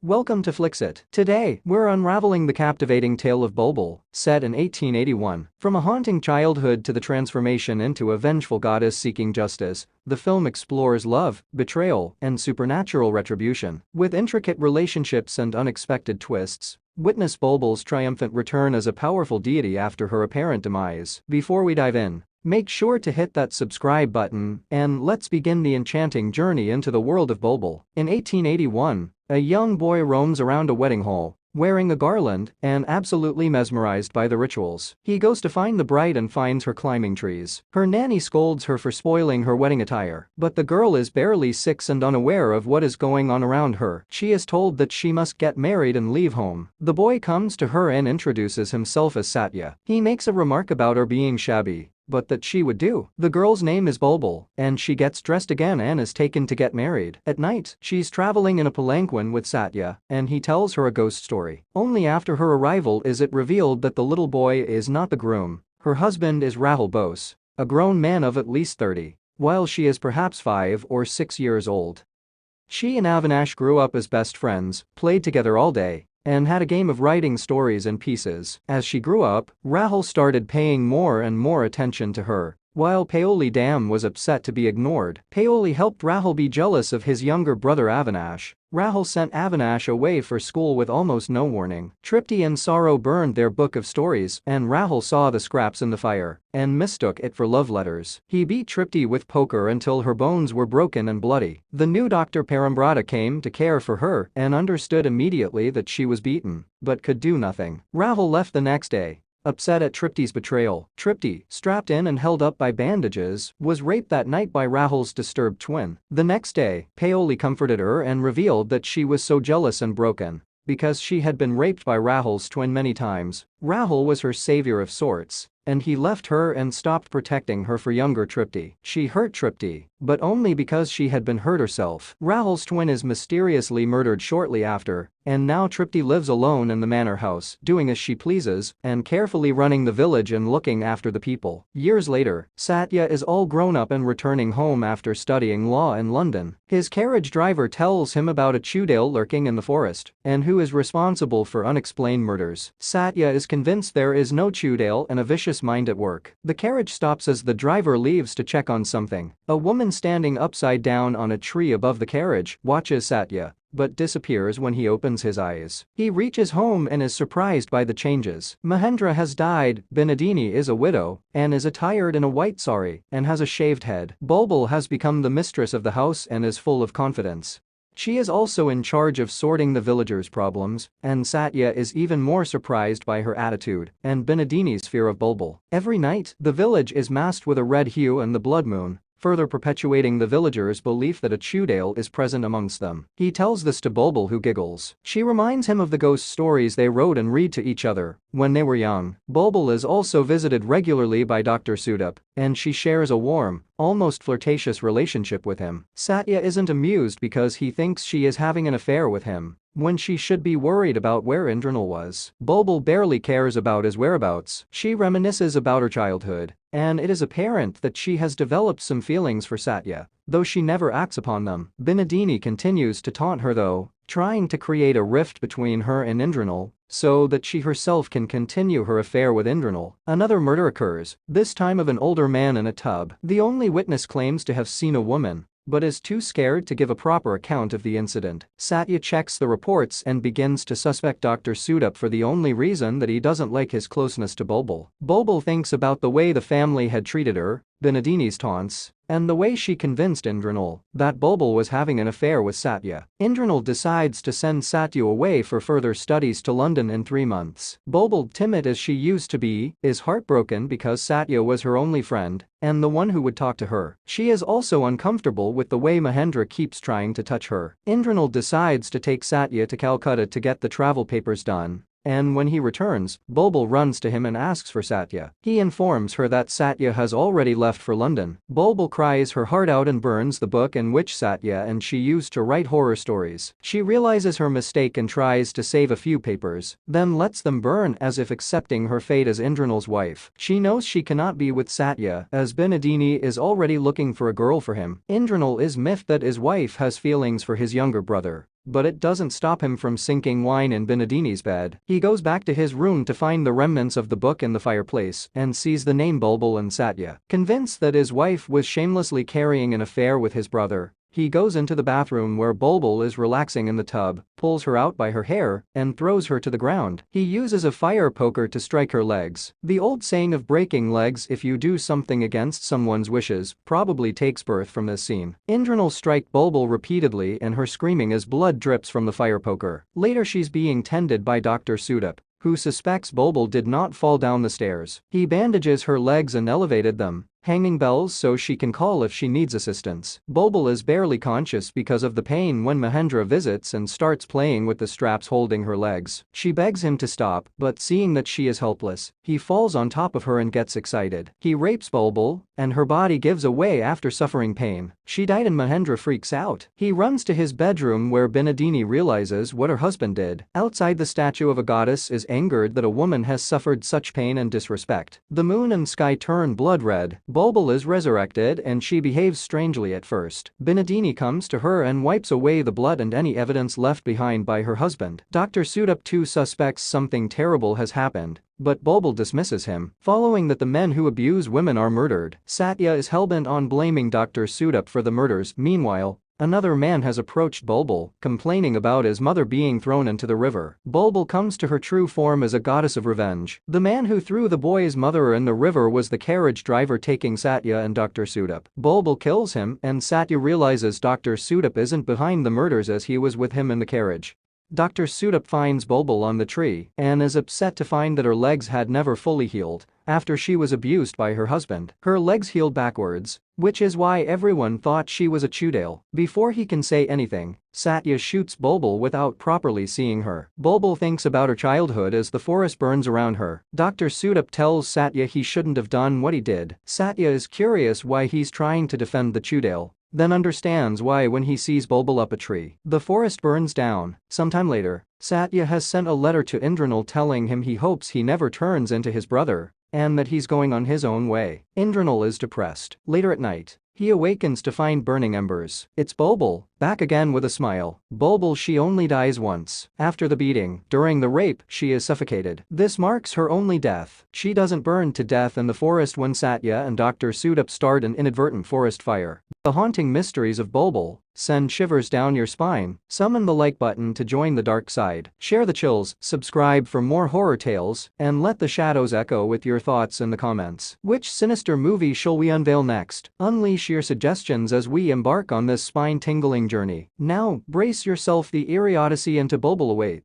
Welcome to Flixit. Today, we're unraveling the captivating tale of Bulbul, set in 1881. From a haunting childhood to the transformation into a vengeful goddess seeking justice, the film explores love, betrayal, and supernatural retribution. With intricate relationships and unexpected twists, witness Bulbul's triumphant return as a powerful deity after her apparent demise. Before we dive in, make sure to hit that subscribe button, and let's begin the enchanting journey into the world of Bulbul. In 1881, a young boy roams around a wedding hall, wearing a garland and absolutely mesmerized by the rituals. He goes to find the bride and finds her climbing trees. Her nanny scolds her for spoiling her wedding attire, but the girl is barely 6 and unaware of what is going on around her. She is told that she must get married and leave home. The boy comes to her and introduces himself as Satya. He makes a remark about her being shabby, but that she would do. The girl's name is Bulbul, and she gets dressed again and is taken to get married. At night, she's traveling in a palanquin with Satya, and he tells her a ghost story. Only after her arrival is it revealed that the little boy is not the groom. Her husband is Rahul Bose, a grown man of at least 30, while she is perhaps 5 or 6 years old. She and Avinash grew up as best friends, played together all day, and had a game of writing stories and pieces. As she grew up, Rahul started paying more and more attention to her, while Paoli Dam was upset to be ignored. Paoli helped Rahul be jealous of his younger brother Avinash. Rahul sent Avinash away for school with almost no warning. Tripti and Sorrow burned their book of stories, and Rahul saw the scraps in the fire and mistook it for love letters. He beat Tripti with poker until her bones were broken and bloody. The new Dr. Parambrata came to care for her and understood immediately that she was beaten, but could do nothing. Rahul left the next day, upset at Tripti's betrayal. Tripti, strapped in and held up by bandages, was raped that night by Rahul's disturbed twin. The next day, Paoli comforted her and revealed that she was so jealous and broken because she had been raped by Rahul's twin many times. Rahul was her savior of sorts, and he left her and stopped protecting her for younger Tripti. She hurt Tripti, but only because she had been hurt herself. Rahul's twin is mysteriously murdered shortly after, and now Tripti lives alone in the manor house, doing as she pleases and carefully running the village and looking after the people. Years later, Satya is all grown up and returning home after studying law in London. His carriage driver tells him about a Chudale lurking in the forest and who is responsible for unexplained murders. Satya is convinced there is no Chudale and a vicious mind at work. The carriage stops as the driver leaves to check on something. A woman standing upside down on a tree above the carriage watches Satya, but disappears when he opens his eyes. He reaches home and is surprised by the changes. Mahendra has died, Binodini is a widow and is attired in a white sari and has a shaved head. Bulbul has become the mistress of the house and is full of confidence. She is also in charge of sorting the villagers' problems, and Satya is even more surprised by her attitude and Binodini's fear of Bulbul. Every night, the village is masked with a red hue and the blood moon, further perpetuating the villagers' belief that a Chudale is present amongst them. He tells this to Bulbul, who giggles. She reminds him of the ghost stories they wrote and read to each other when they were young. Bulbul is also visited regularly by Dr. Sudup, and she shares a warm, almost flirtatious relationship with him. Satya isn't amused because he thinks she is having an affair with him, when she should be worried about where Indranil was. Bulbul barely cares about his whereabouts. She reminisces about her childhood, and it is apparent that she has developed some feelings for Satya, though she never acts upon them. Binodini continues to taunt her though, trying to create a rift between her and Indranil so that she herself can continue her affair with Indranil. Another murder occurs, this time of an older man in a tub. The only witness claims to have seen a woman, but is too scared to give a proper account of the incident. Satya checks the reports and begins to suspect Dr. Sudup for the only reason that he doesn't like his closeness to Bulbul. Bulbul thinks about the way the family had treated her, Binodini's taunts, and the way she convinced Indranil that Bulbul was having an affair with Satya. Indranil decides to send Satya away for further studies to London in 3 months. Bulbul, timid as she used to be, is heartbroken because Satya was her only friend and the one who would talk to her. She is also uncomfortable with the way Mahendra keeps trying to touch her. Indranil decides to take Satya to Calcutta to get the travel papers done. And when he returns, Bulbul runs to him and asks for Satya. He informs her that Satya has already left for London. Bulbul cries her heart out and burns the book in which Satya and she used to write horror stories. She realizes her mistake and tries to save a few papers, then lets them burn as if accepting her fate as Indranil's wife. She knows she cannot be with Satya as Binodini is already looking for a girl for him. Indranil is miffed that his wife has feelings for his younger brother, but it doesn't stop him from sinking wine in Binadini's bed. He goes back to his room to find the remnants of the book in the fireplace and sees the name Bulbul and Satya. Convinced that his wife was shamelessly carrying an affair with his brother, he goes into the bathroom where Bulbul is relaxing in the tub, pulls her out by her hair, and throws her to the ground. He uses a fire poker to strike her legs. The old saying of breaking legs if you do something against someone's wishes probably takes birth from this scene. Indranil strikes Bulbul repeatedly and her screaming as blood drips from the fire poker. Later she's being tended by Dr. Sudip, who suspects Bulbul did not fall down the stairs. He bandages her legs and elevated them, hanging bells so she can call if she needs assistance. Bulbul is barely conscious because of the pain when Mahendra visits and starts playing with the straps holding her legs. She begs him to stop, but seeing that she is helpless, he falls on top of her and gets excited. He rapes Bulbul, and her body gives away after suffering pain. She died and Mahendra freaks out. He runs to his bedroom where Binadini realizes what her husband did. Outside, the statue of a goddess is angered that a woman has suffered such pain and disrespect. The moon and sky turn blood red. Bulbul is resurrected and she behaves strangely at first. Binadini comes to her and wipes away the blood and any evidence left behind by her husband. Dr. Sudip too suspects something terrible has happened, but Bulbul dismisses him. Following that the men who abuse women are murdered, Satya is hellbent on blaming Dr. Sudip for the murders. Meanwhile, another man has approached Bulbul, complaining about his mother being thrown into the river. Bulbul comes to her true form as a goddess of revenge. The man who threw the boy's mother in the river was the carriage driver taking Satya and Dr. Sudip. Bulbul kills him and Satya realizes Dr. Sudip isn't behind the murders as he was with him in the carriage. Dr. Sudip finds Bulbul on the tree and is upset to find that her legs had never fully healed after she was abused by her husband. Her legs healed backwards, which is why everyone thought she was a Chudale. Before he can say anything, Satya shoots Bulbul without properly seeing her. Bulbul thinks about her childhood as the forest burns around her. Dr. Sudip tells Satya he shouldn't have done what he did. Satya is curious why he's trying to defend the Chudale, then understands why when he sees Bulbul up a tree. The forest burns down. Sometime later, Satya has sent a letter to Indranil telling him he hopes he never turns into his brother and that he's going on his own way. Indranil is depressed. Later at night, he awakens to find burning embers. It's Bulbul, back again with a smile. Bulbul, she only dies once. After the beating, during the rape, she is suffocated. This marks her only death. She doesn't burn to death in the forest when Satya and Dr. Sudip start an inadvertent forest fire. The haunting mysteries of Bulbul send shivers down your spine. Summon the like button to join the dark side. Share the chills, subscribe for more horror tales, and let the shadows echo with your thoughts in the comments. Which sinister movie shall we unveil next? Unleash your suggestions as we embark on this spine-tingling journey. Now, brace yourself, the eerie odyssey into Bulbul awaits.